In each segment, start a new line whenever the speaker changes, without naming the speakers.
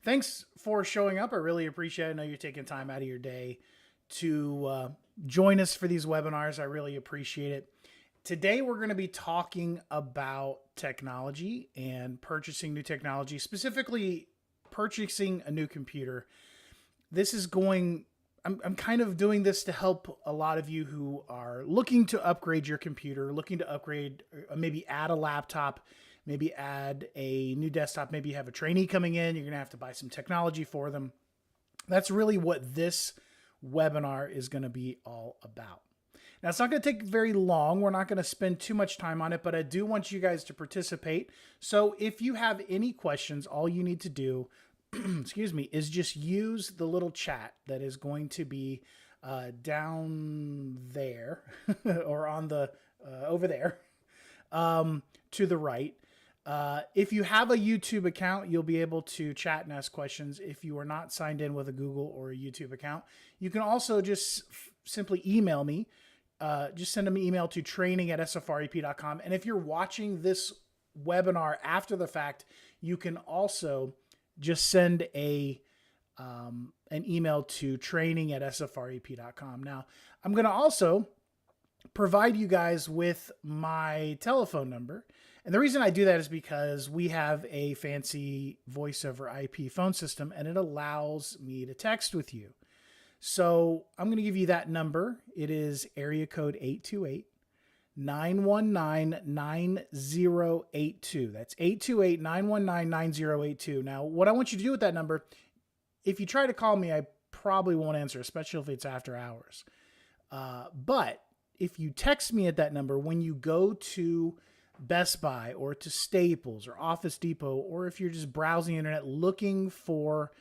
Thanks for showing up. I really appreciate it. I know you're taking time out of your day to join us for these webinars. I really appreciate it. Today, we're going to be talking about technology and purchasing new technology, specifically purchasing a new computer. This is going, I'm kind of doing this to help a lot of you who are looking to upgrade your computer, looking to upgrade, maybe add a laptop, maybe add a new desktop, maybe you have a trainee coming in, you're going to have to buy some technology for them. That's really what this webinar is going to be all about. Now, it's not going to take very long. We're not going to spend too much time on it, but I do want you guys to participate. So if you have any questions, all you need to do, excuse me, is just use the little chat that is going to be down there or on the over there to the right. If you have a YouTube account, you'll be able to chat and ask questions. If you are not signed in with a Google or a YouTube account, you can also just simply email me. Just send them an email to training@sfrep.com. And if you're watching this webinar after the fact, you can also just send an email to training@sfrep.com. Now, I'm going to also provide you guys with my telephone number. And the reason I do that is because we have a fancy voice over IP phone system, and it allows me to text with you. So I'm going to give you that number. It is area code 828-919-9082. That's 828-919-9082. Now, what I want you to do with that number, if you try to call me, I probably won't answer, especially if it's after hours. But if you text me at that number, when you go to Best Buy or to Staples or Office Depot, or if you're just browsing the internet looking for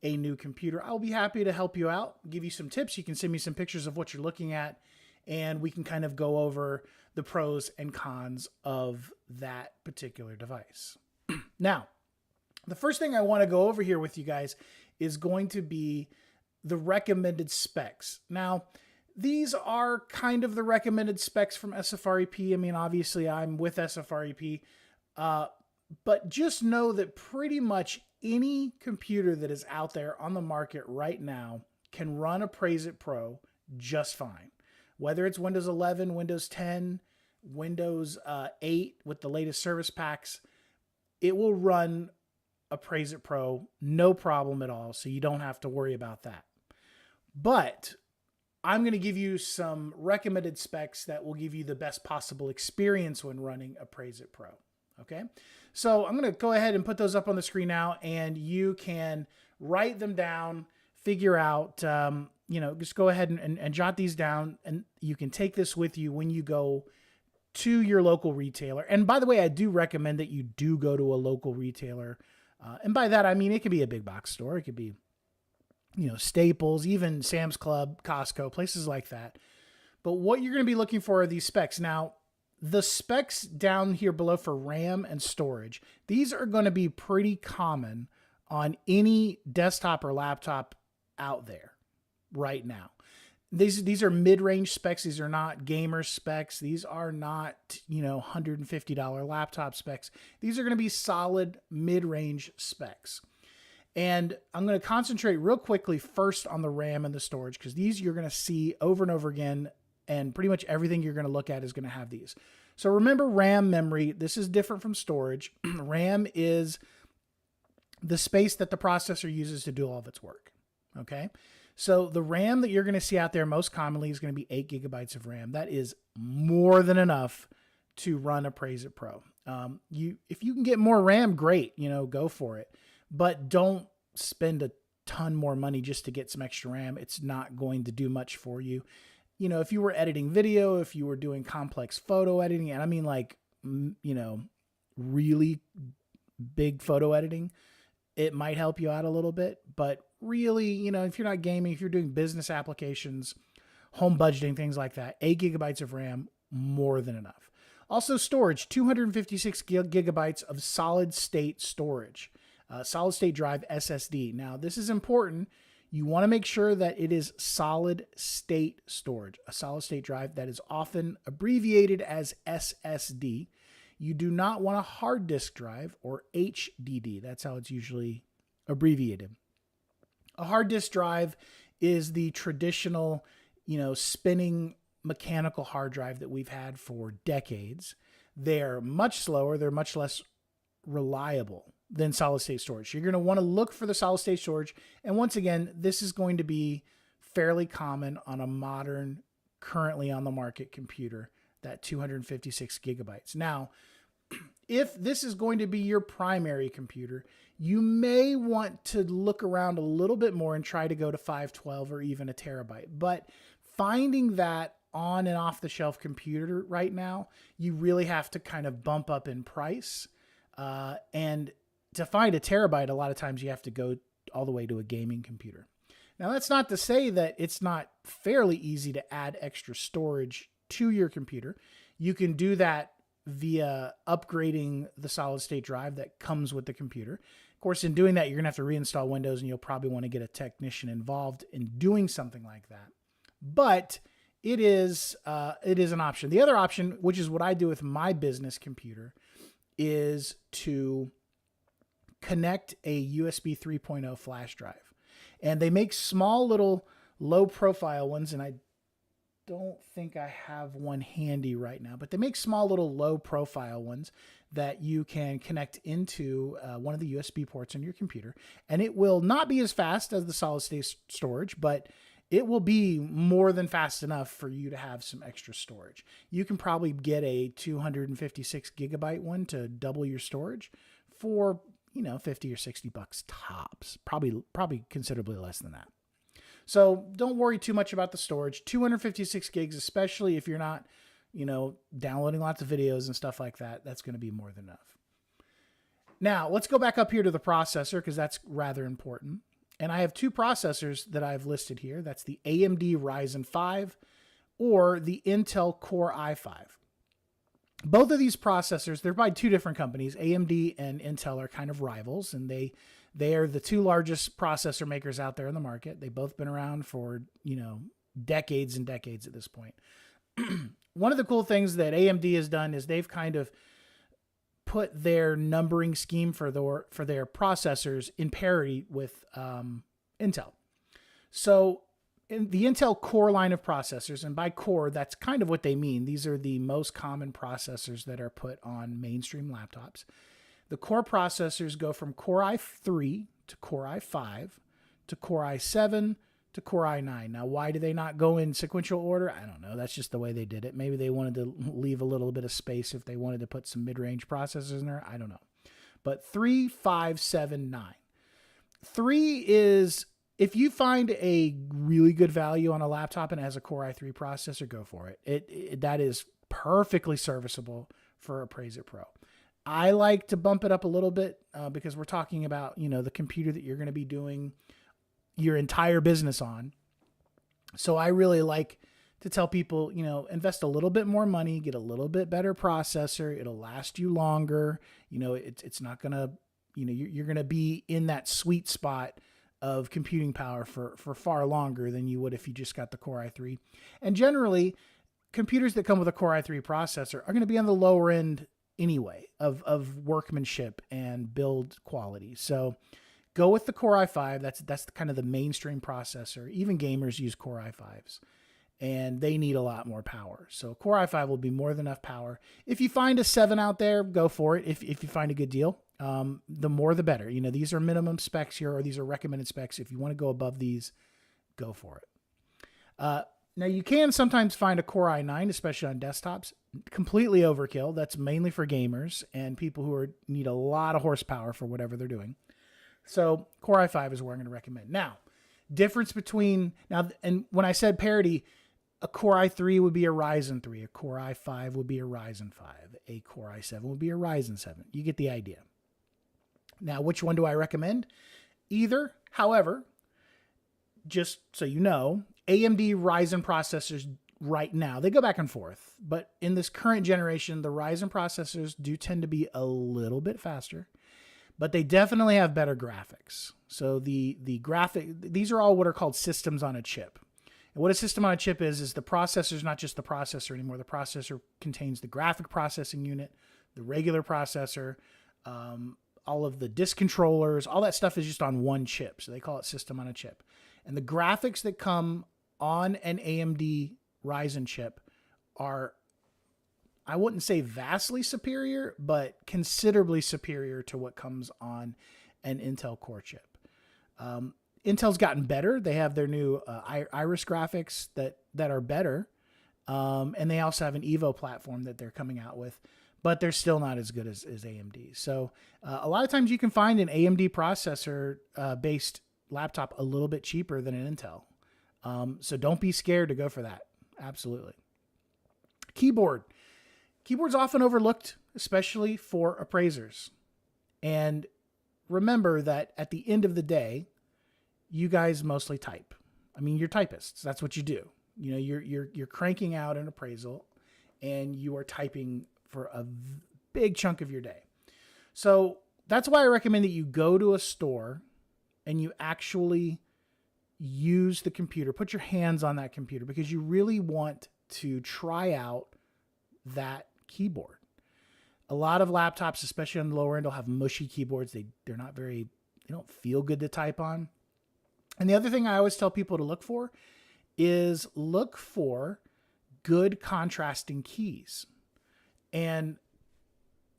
a new computer, I'll be happy to help you out, give you some tips. You can send me some pictures of what you're looking at, and we can kind of go over the pros and cons of that particular device. Now, the first thing I want to go over here with you guys is going to be the recommended specs. Now, these are kind of the recommended specs from SFREP. I mean, obviously I'm with SFREP, but just know that pretty much any computer that is out there on the market right now can run Appraise-It Pro just fine. Whether it's Windows 11, Windows 10, Windows 8 with the latest service packs, it will run Appraise-It Pro no problem at all, so you don't have to worry about that. But I'm going to give you some recommended specs that will give you the best possible experience when running Appraise-It Pro. Okay, so I'm going to go ahead and put those up on the screen now, and you can write them down, figure out, just go ahead and jot these down, and you can take this with you when you go to your local retailer. And by the way, I do recommend that you do go to a local retailer. And by that, I mean, it could be a big box store. It could be, Staples, even Sam's Club, Costco, places like that. But what you're going to be looking for are these specs. Now, the specs down here below for RAM and storage, these are going to be pretty common on any desktop or laptop out there right now. These are mid-range specs. These are not gamer specs. These are not, $150 laptop specs. These are going to be solid mid-range specs. And I'm going to concentrate real quickly first on the RAM and the storage, because these you're going to see over and over again, and pretty much everything you're going to look at is going to have these. So remember, RAM memory, this is different from storage. RAM is the space that the processor uses to do all of its work. Okay. So the RAM that you're going to see out there most commonly is going to be 8 gigabytes of RAM. That is more than enough to run Appraise-It Pro. If you can get more RAM, great, go for it. But don't spend a ton more money just to get some extra RAM. It's not going to do much for you. If you were editing video, if you were doing complex photo editing, and I mean really big photo editing, it might help you out a little bit. But really, if you're not gaming, if you're doing business applications, home budgeting, things like that, 8 gigabytes of RAM, more than enough. Also storage, 256 gigabytes of solid state storage, solid state drive SSD. Now, this is important. You want to make sure that it is solid state storage, a solid state drive that is often abbreviated as SSD. You do not want a hard disk drive, or HDD. That's how it's usually abbreviated. A hard disk drive is the traditional, spinning mechanical hard drive that we've had for decades. They're much slower. They're much less reliable than solid state storage. You're going to want to look for the solid state storage. And once again, this is going to be fairly common on a modern, currently on the market computer, that 256 gigabytes. Now, if this is going to be your primary computer, you may want to look around a little bit more and try to go to 512 or even a terabyte. But finding that on and off the shelf computer right now, you really have to kind of bump up in price. And to find a terabyte, a lot of times you have to go all the way to a gaming computer. Now, that's not to say that it's not fairly easy to add extra storage to your computer. You can do that via upgrading the solid state drive that comes with the computer. Of course, in doing that, you're going to have to reinstall Windows, and you'll probably want to get a technician involved in doing something like that. But it is an option. The other option, which is what I do with my business computer, is to connect a USB 3.0 flash drive. And they make small little low profile ones, and I don't think I have one handy right now, but they make small little low profile ones that you can connect into one of the USB ports on your computer. And it will not be as fast as the solid state storage, but it will be more than fast enough for you to have some extra storage. You can probably get a 256 gigabyte one to double your storage for, $50 or $60 tops, probably considerably less than that. So don't worry too much about the storage. 256 gigs, especially if you're not, downloading lots of videos and stuff like that, that's going to be more than enough. Now, let's go back up here to the processor, because that's rather important. And I have two processors that I've listed here. That's the AMD Ryzen 5 or the Intel Core i5. Both of these processors, they're by two different companies. AMD and Intel are kind of rivals, and they are the two largest processor makers out there in the market. They've both been around for, decades and decades at this point. One of the cool things that AMD has done is they've kind of put their numbering scheme for their processors in parity with Intel. So in the Intel Core line of processors, and by core, that's kind of what they mean. These are the most common processors that are put on mainstream laptops. The Core processors go from Core i3 to Core i5 to Core i7 to Core i9. Now, why do they not go in sequential order? I don't know. That's just the way they did it. Maybe they wanted to leave a little bit of space if they wanted to put some mid-range processors in there. I don't know. But 3, 5, 7, 9. 3 is, if you find a really good value on a laptop and it has a Core i3 processor, go for it. That is perfectly serviceable for Appraise-It Pro. I like to bump it up a little bit because we're talking about, the computer that you're going to be doing your entire business on. So I really like to tell people, invest a little bit more money, get a little bit better processor. It'll last you longer. It's not going to, you're going to be in that sweet spot of computing power for far longer than you would if you just got the Core i3. And generally, computers that come with a Core i3 processor are going to be on the lower end anyway of workmanship and build quality. So go with the Core i5. That's kind of the mainstream processor. Even gamers use Core i5s, and they need a lot more power. So Core i5 will be more than enough power. If you find a 7 out there, go for it. If you find a good deal, the more the better. These are minimum specs here, or these are recommended specs. If you want to go above these, go for it. Now, you can sometimes find a Core i9, especially on desktops. Completely overkill. That's mainly for gamers and people who need a lot of horsepower for whatever they're doing. So Core i5 is where I'm going to recommend. Now, difference between, and when I said parity, a Core i3 would be a Ryzen 3, a Core i5 would be a Ryzen 5, a Core i7 would be a Ryzen 7. You get the idea. Now, which one do I recommend? Either. However, just so you know, AMD Ryzen processors right now, they go back and forth, but in this current generation, the Ryzen processors do tend to be a little bit faster, but they definitely have better graphics. So these are all what are called systems on a chip. And what a system on a chip is the processor is not just the processor anymore. The processor contains the graphic processing unit, the regular processor, all of the disk controllers, all that stuff is just on one chip. So they call it system on a chip. And the graphics that come on an AMD Ryzen chip are, I wouldn't say vastly superior, but considerably superior to what comes on an Intel Core chip. Intel's gotten better. They have their new Iris graphics that are better. And they also have an Evo platform that they're coming out with, but they're still not as good as AMD. So a lot of times you can find an AMD processor based laptop a little bit cheaper than an Intel. So don't be scared to go for that. Absolutely. Keyboard. Keyboard's often overlooked, especially for appraisers. And remember that at the end of the day, you guys mostly type. I mean, you're typists. That's what you do. You're cranking out an appraisal and you are typing for a big chunk of your day. So that's why I recommend that you go to a store and you actually use the computer, put your hands on that computer, because you really want to try out that keyboard. A lot of laptops, especially on the lower end, will have mushy keyboards. They don't feel good to type on. And the other thing I always tell people to look for is look for good contrasting keys. And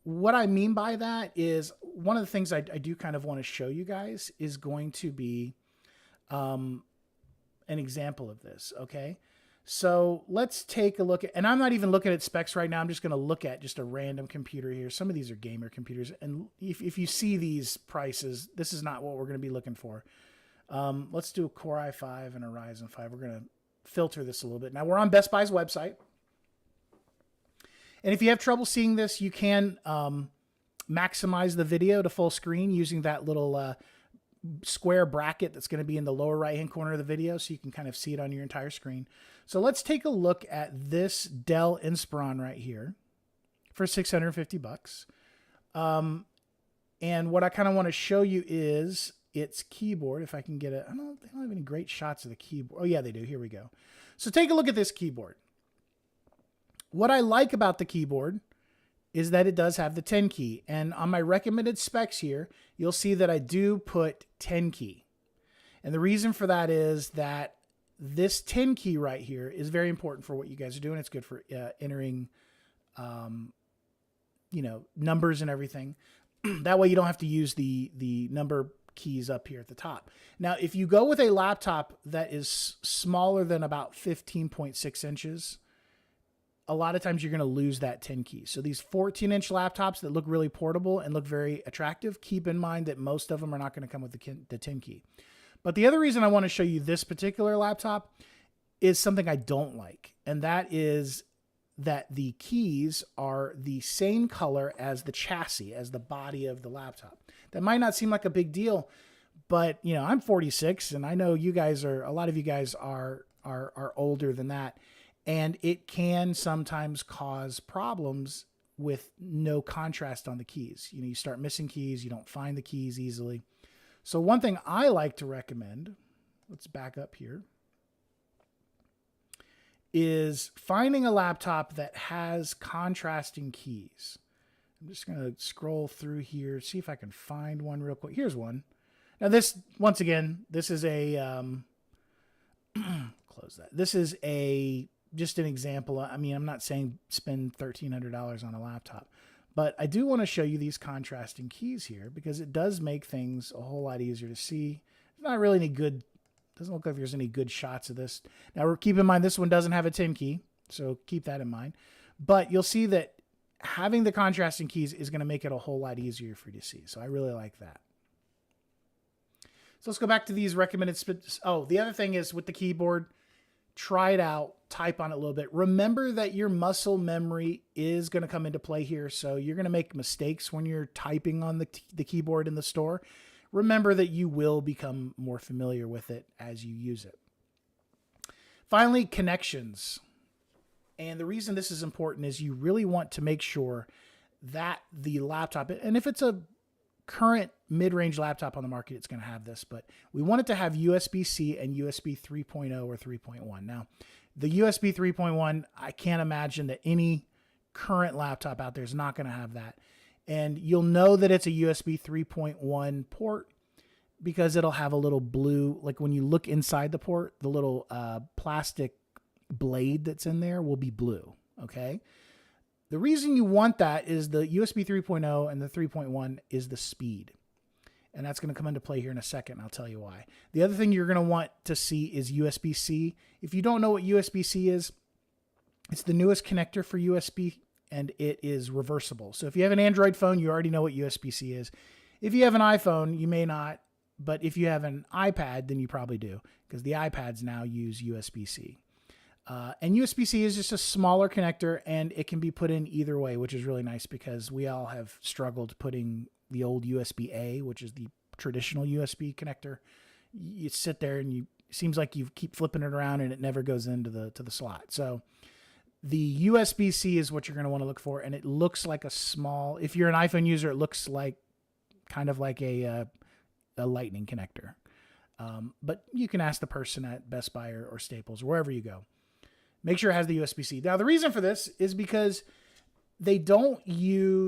what I mean by that is one of the things I do kind of want to show you guys is going to be an example of this. Okay. So let's take a look at, and I'm not even looking at specs right now. I'm just going to look at just a random computer here. Some of these are gamer computers. And if you see these prices, this is not what we're going to be looking for. Let's do a Core i5 and a Ryzen 5. We're going to filter this a little bit. Now we're on Best Buy's website. And if you have trouble seeing this, you can maximize the video to full screen using that little square bracket that's going to be in the lower right-hand corner of the video, so you can kind of see it on your entire screen. So let's take a look at this Dell Inspiron right here, for $650. And what I kind of want to show you is its keyboard. If I can get it, they don't have any great shots of the keyboard. Oh yeah, they do. Here we go. So take a look at this keyboard. What I like about the keyboard is that it does have the 10 key. And on my recommended specs here, you'll see that I do put 10 key. And the reason for that is that this 10 key right here is very important for what you guys are doing. It's good for entering, numbers and everything. That way you don't have to use the number keys up here at the top. Now, if you go with a laptop that is smaller than about 15.6 inches, a lot of times you're going to lose that 10 key. So these 14-inch laptops that look really portable and look very attractive, keep in mind that most of them are not going to come with the 10 key. But the other reason I want to show you this particular laptop is something I don't like, and that is that the keys are the same color as the chassis, as the body of the laptop. That might not seem like a big deal, but I'm 46 and I know a lot of you guys are older than that. And it can sometimes cause problems with no contrast on the keys. You start missing keys, you don't find the keys easily. So one thing I like to recommend, let's back up here, is finding a laptop that has contrasting keys. I'm just going to scroll through here, see if I can find one real quick. Here's one. Now this, once again, this is a, close that. This is just an example. I mean, I'm not saying spend $1,300 on a laptop, but I do want to show you these contrasting keys here because it does make things a whole lot easier to see. It's not really any good. Doesn't look like there's any good shots of this. Now, keep in mind, this one doesn't have a 10 key, so keep that in mind. But you'll see that having the contrasting keys is going to make it a whole lot easier for you to see. So I really like that. So let's go back to these recommended speeds. Oh, the other thing is with the keyboard, try it out, type on it a little bit. Remember that your muscle memory is going to come into play here. So you're going to make mistakes when you're typing on the keyboard in the store. Remember that you will become more familiar with it as you use it. Finally, connections. And the reason this is important is you really want to make sure that the laptop, and if it's a current mid-range laptop on the market, it's going to have this, but we want it to have USB-C and USB 3.0 or 3.1. Now, the USB 3.1, I can't imagine that any current laptop out there is not going to have that. And you'll know that it's a USB 3.1 port because it'll have a little blue, like when you look inside the port, the little plastic blade that's in there will be blue, okay? The reason you want that is the USB 3.0 and the 3.1 is the speed. And that's going to come into play here in a second, and I'll tell you why. The other thing you're going to want to see is USB-C. If you don't know what USB-C is, it's the newest connector for USB, and it is reversible. So if you have an Android phone, you already know what USB-C is. If you have an iPhone, you may not, but if you have an iPad, then you probably do, because the iPads now use USB-C. And USB-C is just a smaller connector, and it can be put in either way, which is really nice because we all have struggled putting the old USB-A, which is the traditional USB connector. You sit there and it seems like you keep flipping it around and it never goes into the slot. So the USB-C is what you're going to want to look for, and it looks like a small, if you're an iPhone user, it looks like kind of like a lightning connector. But you can ask the person at Best Buy or Staples or wherever you go. Make sure it has the USB-C. Now, the reason for this is because they don't really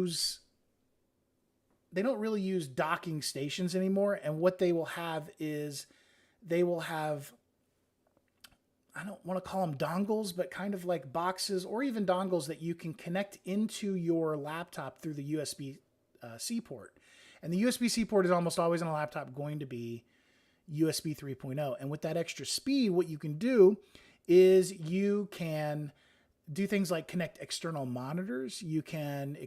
use docking stations anymore. And what they will have is I don't want to call them dongles, but kind of like boxes or even dongles that you can connect into your laptop through the USB-C port. And the USB-C port is almost always on a laptop going to be USB 3.0. And with that extra speed, what you can do is you can do things like connect external monitors. You can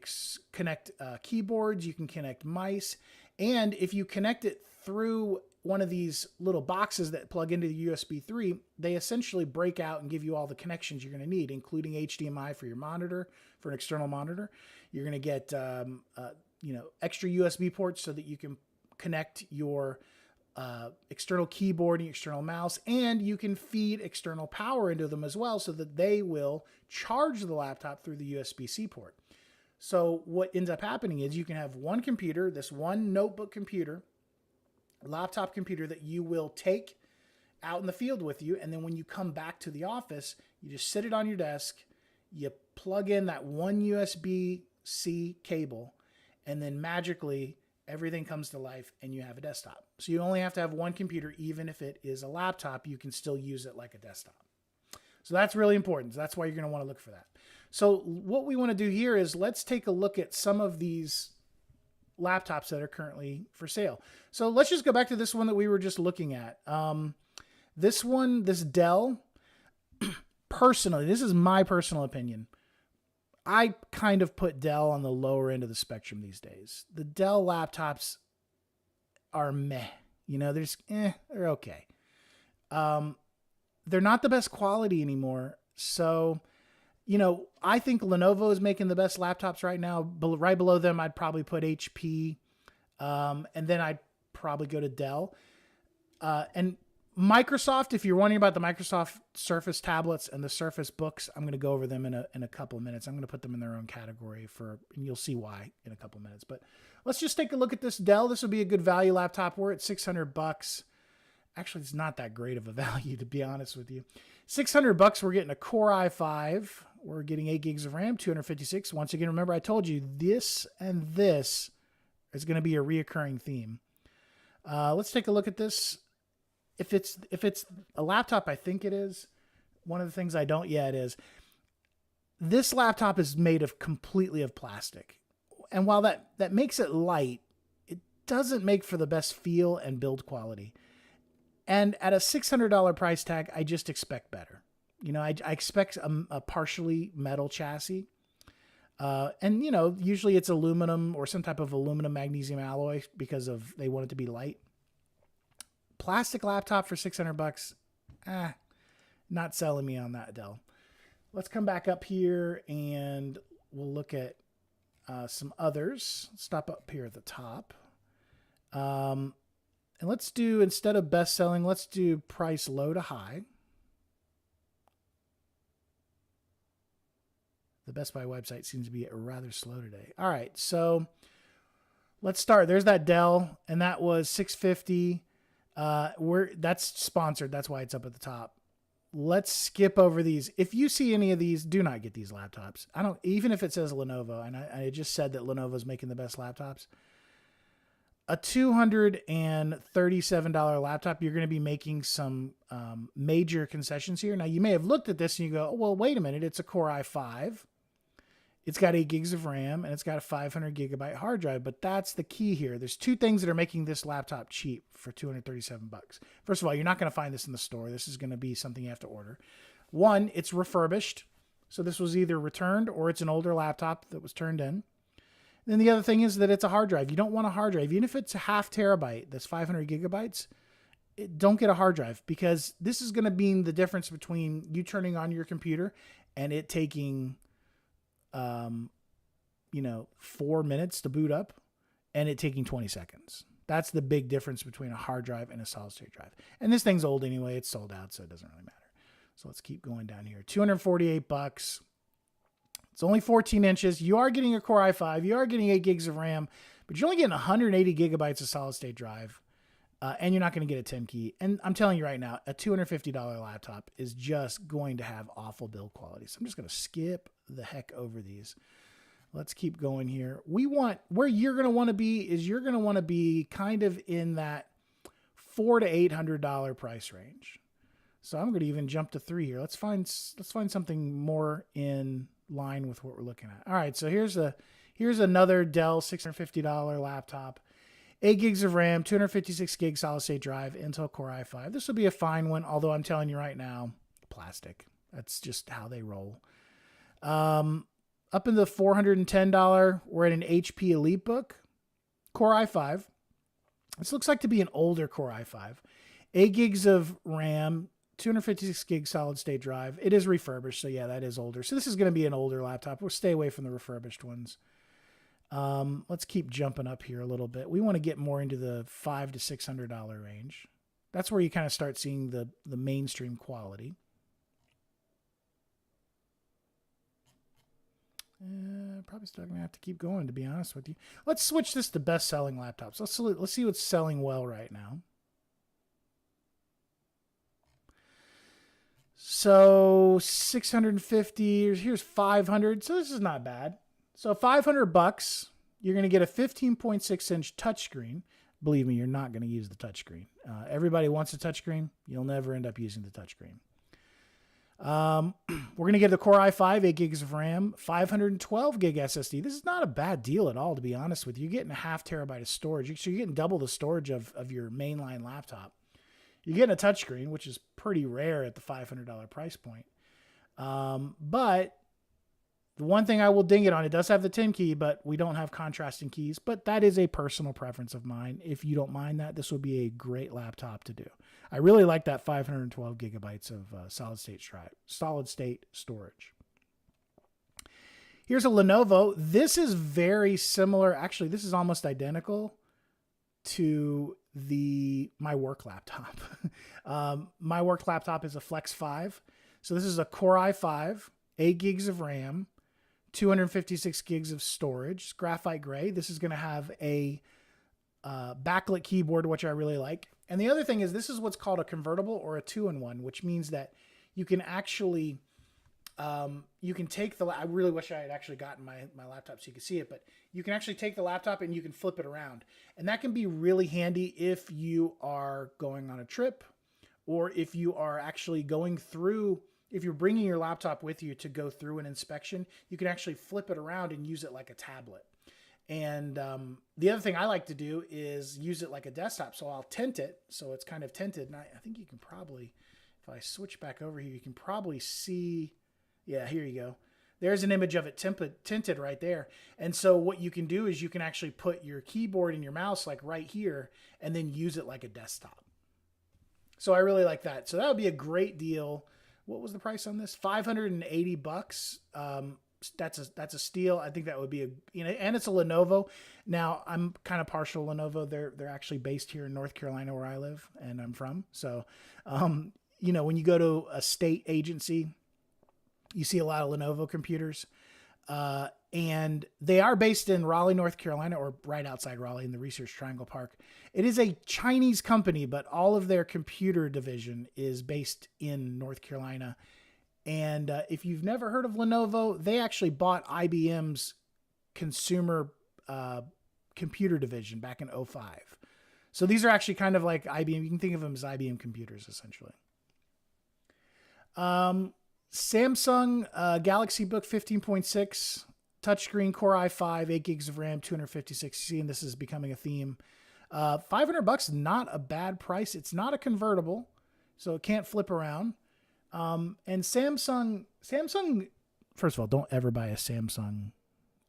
connect keyboards. You can connect mice. And if you connect it through one of these little boxes that plug into the USB 3, they essentially break out and give you all the connections you're going to need, including HDMI for your monitor, for an external monitor. You're going to get extra USB ports so that you can connect your external keyboard and external mouse, and you can feed external power into them as well so that they will charge the laptop through the USB-C port. So what ends up happening is you can have one computer, this one notebook computer, laptop computer that you will take out in the field with you. And then when you come back to the office, you just sit it on your desk, you plug in that one USB-C cable, and then magically everything comes to life and you have a desktop. So you only have to have one computer. Even if it is a laptop, you can still use it like a desktop. So that's really important. That's why you're going to want to look for that. So what we want to do here is let's take a look at some of these laptops that are currently for sale. So let's just go back to this one that we were just looking at. This one, this Dell, personally, this is my personal opinion. I kind of put Dell on the lower end of the spectrum these days. The Dell laptops are meh. You know, they're okay. They're not the best quality anymore. So, you know, I think Lenovo is making the best laptops right now. Right below them, I'd probably put HP. And then I'd probably go to Dell. And Microsoft, if you're wondering about the Microsoft Surface tablets and the Surface books, I'm going to go over them in a couple of minutes. I'm going to put them in their own category and you'll see why in a couple of minutes. But let's just take a look at this Dell. This would be a good value laptop. We're at $600. Actually, it's not that great of a value, to be honest with you. $600, we're getting a Core i5. We're getting 8 gigs of RAM, 256. Once again, remember I told you this and this is going to be a reoccurring theme. Let's take a look at this. If it's a laptop, I think it is. One of the things I don't yet is this laptop is made of completely of plastic. And while that makes it light, it doesn't make for the best feel and build quality. And at a $600 price tag, I just expect better. You know, I expect a partially metal chassis. And, you know, usually it's aluminum or some type of aluminum magnesium alloy because they want it to be light. Plastic laptop for $600, not selling me on that, Dell. Let's come back up here and we'll look at some others. Stop up here at the top. And let's do, instead of best selling, let's do price low to high. The Best Buy website seems to be rather slow today. All right, so let's start. There's that Dell, and that was $650. That's sponsored. That's why it's up at the top. Let's skip over these. If you see any of these, do not get these laptops. Even if it says Lenovo, and I just said that Lenovo is making the best laptops. A $237 laptop, you're going to be making some major concessions here. Now, you may have looked at this and you go, oh, well, wait a minute. It's a Core i5. It's got 8 gigs of RAM, and it's got a 500 gigabyte hard drive. But that's the key here. There's two things that are making this laptop cheap for $237. First of all, you're not going to find this in the store. This is going to be something you have to order. One, it's refurbished. So this was either returned or it's an older laptop that was turned in. Then the other thing is that it's a hard drive. You don't want a hard drive. Even if it's a half terabyte, that's 500 gigabytes, don't get a hard drive, because this is going to be the difference between you turning on your computer and it taking, 4 minutes to boot up and it taking 20 seconds. That's the big difference between a hard drive and a solid state drive. And this thing's old anyway. It's sold out, so it doesn't really matter. So let's keep going down here. $248. It's only 14 inches. You are getting a Core i5. You are getting 8 gigs of RAM, but you're only getting 180 gigabytes of solid state drive. And you're not going to get a 10 key. And I'm telling you right now, a $250 laptop is just going to have awful build quality. So I'm just going to skip the heck over these. Let's keep going here. Where you're going to want to be is you're going to want to be kind of in that $400 to $800 price range. So I'm going to even jump to 3 here. Let's find something more in line with what we're looking at. All right, so here's another Dell $650 laptop, 8 gigs of RAM, 256 gig solid state drive, Intel Core i5. This will be a fine one, although I'm telling you right now, plastic. That's just how they roll. Up in the $410, we're at an HP EliteBook, Core i5. This looks like to be an older Core i5, 8 gigs of RAM, 256 gig solid state drive. It is refurbished, so yeah, that is older. So this is going to be an older laptop. We'll stay away from the refurbished ones. Let's keep jumping up here a little bit. We want to get more into the $500 to $600 range. That's where you kind of start seeing the mainstream quality. Probably still going to have to keep going, to be honest with you. Let's switch this to best-selling laptops. Let's see what's selling well right now. So 650, here's 500. So this is not bad. So $500, you're going to get a 15.6-inch touchscreen. Believe me, you're not going to use the touchscreen. Everybody wants a touchscreen. You'll never end up using the touchscreen. We're going to get the Core i5, 8 gigs of RAM, 512 gig SSD. This is not a bad deal at all, to be honest with you. You're getting a 0.5 terabyte of storage. So you're getting double the storage of your mainline laptop. You're getting a touchscreen, which is pretty rare at the $500 price point. But the one thing I will ding it on, it does have the 10 key, but we don't have contrasting keys. But that is a personal preference of mine. If you don't mind that, this would be a great laptop to do. I really like that 512 gigabytes of solid state storage. Here's a Lenovo. This is very similar. Actually, this is almost identical to my work laptop. My work laptop is a Flex 5. So this is a Core i5, 8 gigs of RAM, 256 gigs of storage. It's graphite gray. This is going to have a backlit keyboard, which I really like. And the other thing is this is what's called a convertible or a 2-in-1, which means that you can actually, you can take I really wish I had actually gotten my laptop so you could see it, but you can actually take the laptop and you can flip it around. And that can be really handy if you are going on a trip or if you are actually going through, if you're bringing your laptop with you to go through an inspection, you can actually flip it around and use it like a tablet. And the other thing I like to do is use it like a desktop. So I'll tint it so it's kind of tinted. And I think you can probably, if I switch back over here, you can probably see, yeah, here you go. There's an image of it tinted right there. And so what you can do is you can actually put your keyboard and your mouse like right here and then use it like a desktop. So I really like that. So that would be a great deal. What was the price on this? $580. That's a steal. I think that would be and it's a Lenovo. Now I'm kind of partial Lenovo. They're actually based here in North Carolina where I live and I'm from. So, when you go to a state agency, you see a lot of Lenovo computers, and they are based in Raleigh, North Carolina, or right outside Raleigh in the Research Triangle Park. It is a Chinese company, but all of their computer division is based in North Carolina. And if you've never heard of Lenovo, they actually bought IBM's consumer computer division back in 2005. So these are actually kind of like IBM. You can think of them as IBM computers, essentially. Samsung Galaxy Book 15.6, touchscreen, Core i5, 8 gigs of RAM, 256. See, and this is becoming a theme. $500, not a bad price. It's not a convertible, so it can't flip around. And Samsung, first of all, don't ever buy a Samsung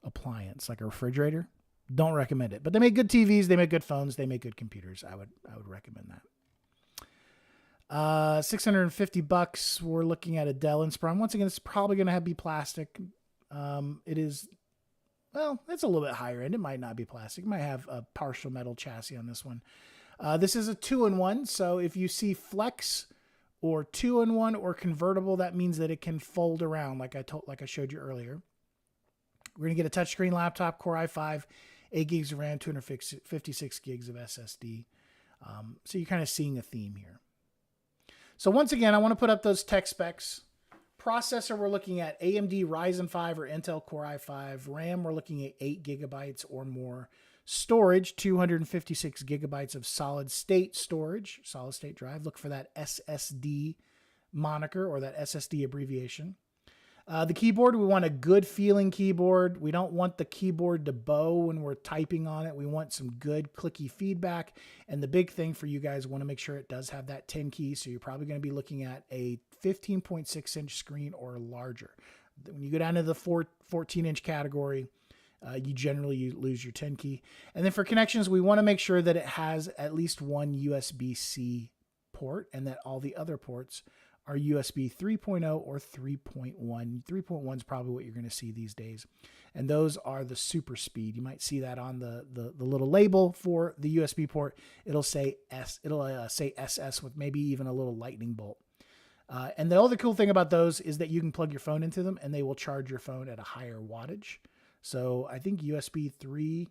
appliance like a refrigerator. Don't recommend it, but they make good TVs. They make good phones. They make good computers. I would recommend that. $650. We're looking at a Dell Inspiron. Once again, it's probably going to be plastic. It is, well, it's a little bit higher end. It might not be plastic. It might have a partial metal chassis on this one. This is a 2-in-1. So if you see Flex or 2-in-1 or convertible, that means that it can fold around like I showed you earlier. We're going to get a touchscreen laptop, Core i5, 8 gigs of RAM, 256 gigs of SSD. So you're kind of seeing a theme here. So once again, I want to put up those tech specs. Processor, we're looking at AMD Ryzen 5 or Intel Core i5. RAM, we're looking at 8 gigabytes or more. Storage, 256 gigabytes of solid state storage, solid state drive. Look for that SSD moniker or that SSD abbreviation. The keyboard, we want a good feeling keyboard. We don't want the keyboard to bow when we're typing on it. We want some good clicky feedback. And the big thing for you guys, want to make sure it does have that 10 key. So you're probably going to be looking at a 15.6-inch screen or larger. When you go down to the 14-inch category, you generally lose your 10 key. And then for connections, we want to make sure that it has at least one USB-C port and that all the other ports are USB 3.0 or 3.1. 3.1 is probably what you're going to see these days. And those are the super speed. You might see that on the little label for the USB port. It'll say say SS with maybe even a little lightning bolt. And the other cool thing about those is that you can plug your phone into them and they will charge your phone at a higher wattage. So I think USB 3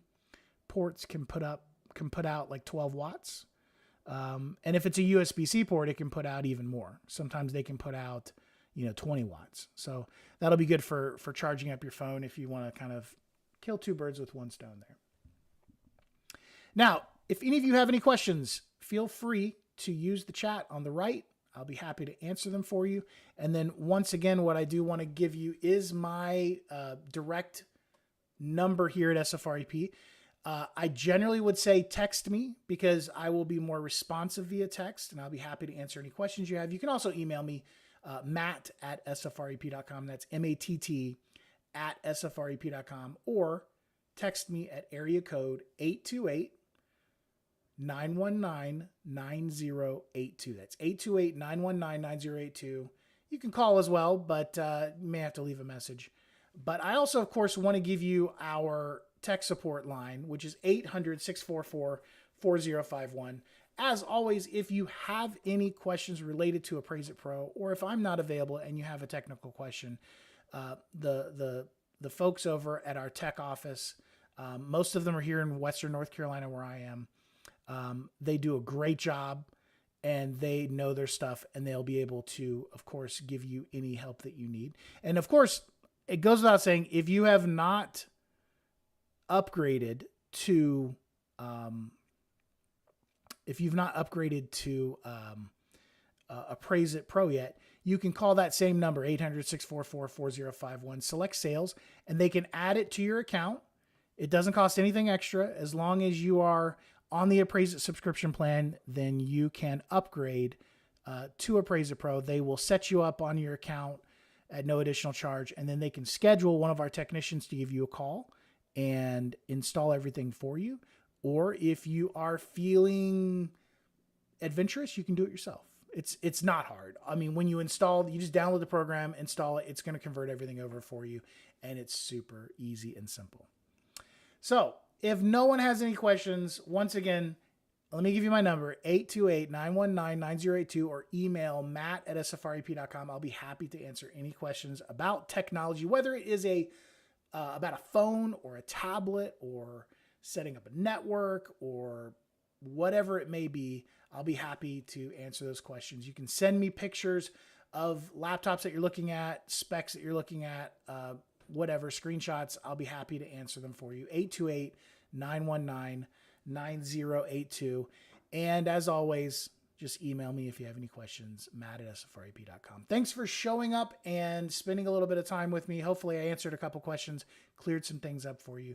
ports can put out like 12 watts. And if it's a USB-C port, it can put out even more. Sometimes they can put out, 20 watts. So that'll be good for charging up your phone if you want to kind of kill two birds with one stone there. Now, if any of you have any questions, feel free to use the chat on the right. I'll be happy to answer them for you. And then once again, what I do want to give you is my direct number here at SFREP. I generally would say text me because I will be more responsive via text and I'll be happy to answer any questions you have. You can also email me, matt@sfrep.com. That's MATT @sfrep.com, or text me at area code 828-919-9082. That's 828-919-9082. You can call as well, but you may have to leave a message. But I also, of course, want to give you our tech support line, which is 800-644-4051. As always, if you have any questions related to Appraise-It Pro, or if I'm not available and you have a technical question, the folks over at our tech office, most of them are here in Western North Carolina where I am. They do a great job and they know their stuff, and they'll be able to, of course, give you any help that you need. And of course, it goes without saying, if you have not upgraded to, Appraise-It Pro yet, you can call that same number, 800-644-4051, select sales, and they can add it to your account. It doesn't cost anything extra. As long as you are on the Appraise-It subscription plan, then you can upgrade to Appraise-It Pro. They will set you up on your account at no additional charge, and then they can schedule one of our technicians to give you a call and install everything for you. Or if you are feeling adventurous, you can do it yourself. It's not hard. I mean, when you install, you just download the program, install it. It's going to convert everything over for you, and it's super easy and simple. So if no one has any questions, once again, let me give you my number, 828-919-9082, or email matt@sfrep.com. I'll be happy to answer any questions about technology, whether it is about a phone or a tablet or setting up a network or whatever it may be. I'll be happy to answer those questions. You can send me pictures of laptops that you're looking at, specs that you're looking at, whatever, screenshots. I'll be happy to answer them for you. 828-919-9082. And as always, just email me if you have any questions, matt@sfrep.com. Thanks for showing up and spending a little bit of time with me. Hopefully I answered a couple questions, cleared some things up for you.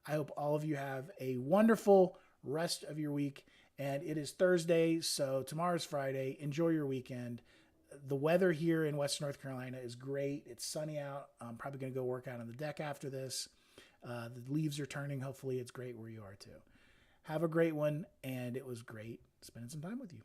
I hope all of you have a wonderful rest of your week. And it is Thursday, so tomorrow's Friday. Enjoy your weekend. The weather here in Western North Carolina is great. It's sunny out. I'm probably going to go work out on the deck after this. The leaves are turning. Hopefully it's great where you are too. Have a great one, and it was great spending some time with you.